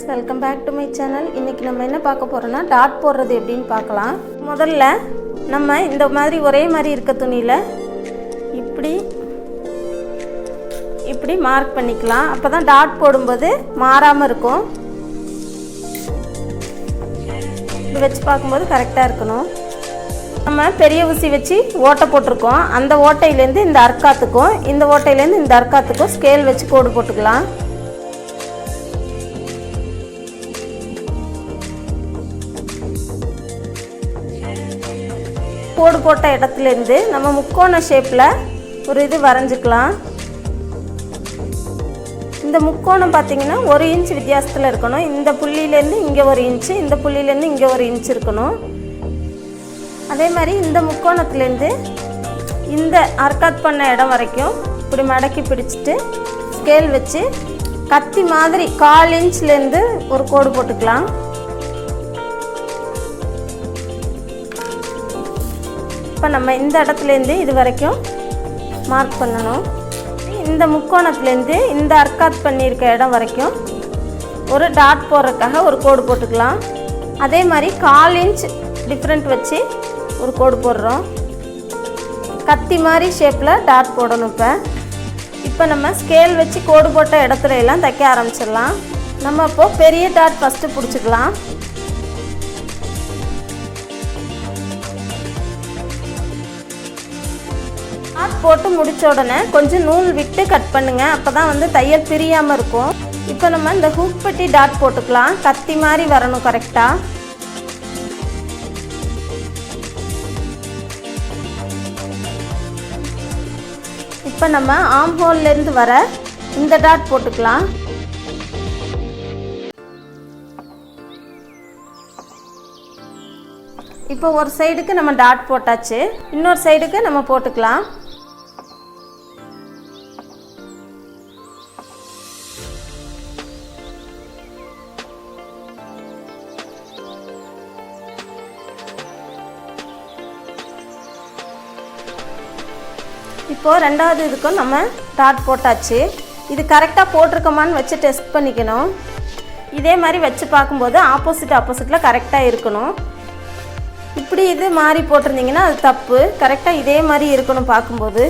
Friends, welcome back to my channel. இன்றைக்கி நம்ம என்ன பார்க்க போகிறோன்னா டாட் போடுறது எப்படின்னு பார்க்கலாம். முதல்ல நம்ம இந்த மாதிரி ஒரே மாதிரி இருக்க துணியில் இப்படி மார்க் பண்ணிக்கலாம். அப்போ தான் டாட் போடும்போது மாறாமல் இருக்கும். இப்படி வச்சு பார்க்கும்போது கரெக்டாக இருக்கணும். நம்ம பெரிய ஊசி வச்சு ஓட்டை போட்டிருக்கோம். அந்த ஓட்டையிலேருந்து இந்த அர்க்காத்துக்கும் இந்த ஓட்டையிலேருந்து இந்த அர்க்காத்துக்கும் ஸ்கேல் வச்சு கோடு போட்டுக்கலாம். கோடு போட்ட இடத்துலேருந்து நம்ம முக்கோண ஷேப்பில் ஒரு இது வரைஞ்சிக்கலாம். இந்த முக்கோணம் பார்த்திங்கன்னா 1 இன்ச் வித்தியாசத்தில் இருக்கணும். இந்த புள்ளியிலேருந்து இங்கே 1 இன்ச்சு, இந்த புள்ளியிலேருந்து இங்கே 1 இன்ச் இருக்கணும். அதே மாதிரி இந்த முக்கோணத்துலேருந்து இந்த அர்க்காத் பண்ண இடம் வரைக்கும் இப்படி மடக்கி பிடிச்சிட்டு ஸ்கேல் வச்சு கத்தி மாதிரி 1/4 இன்ச்லேருந்து ஒரு கோடு போட்டுக்கலாம். இப்போ நம்ம இந்த இடத்துலேருந்து இது வரைக்கும் மார்க் பண்ணணும். இந்த முக்கோணத்துலேருந்து இந்த அர்க்காத் பண்ணியிருக்க இடம் வரைக்கும் ஒரு டாட் போடுறதுக்காக ஒரு கோடு போட்டுக்கலாம். அதே மாதிரி 1/4 இன்ச் டிஃப்ரெண்ட் வச்சு ஒரு கோடு போடுறோம். கத்தி மாதிரி ஷேப்பில் டாட் போடணும். இப்போ நம்ம ஸ்கேல் வச்சு கோடு போட்ட இடத்துல எல்லாம் தைக்க ஆரம்பிச்சிடலாம். நம்ம இப்போது பெரிய டாட் ஃபஸ்ட்டு பிடிச்சிக்கலாம். டாட் போட்டு முடித்த உடனே கொஞ்சம் நூல் விட்டு கட் பண்ணுங்கள். அப்போ தான் தையல் பிரியாமல் இருக்கும். இப்போ நம்ம இந்த ஹூக் பட்டி டாட் போட்டுக்கலாம். கத்தி மாதிரி வரணும் கரெக்டாக. இப்போ நம்ம ஆம் ஹோல்லேருந்து வர இந்த டாட் போட்டுக்கலாம். இப்போ ஒரு சைடுக்கு நம்ம டாட் போட்டாச்சு. இன்னொரு சைடுக்கு நம்ம போட்டுக்கலாம். இப்போது ரெண்டாவது இதுக்கும் நம்ம டாட் போட்டாச்சு. இது கரெக்டாக போட்டிருக்கோமான்னு வச்சு டெஸ்ட் பண்ணிக்கணும். இதே மாதிரி வச்சு பார்க்கும்போது ஆப்போசிட்டில் கரெக்டாக இருக்கணும். இப்படி இது மாறி போட்டிருந்தீங்கன்னா அது தப்பு. கரெக்டாக இதே மாதிரி இருக்கணும் பார்க்கும்போது.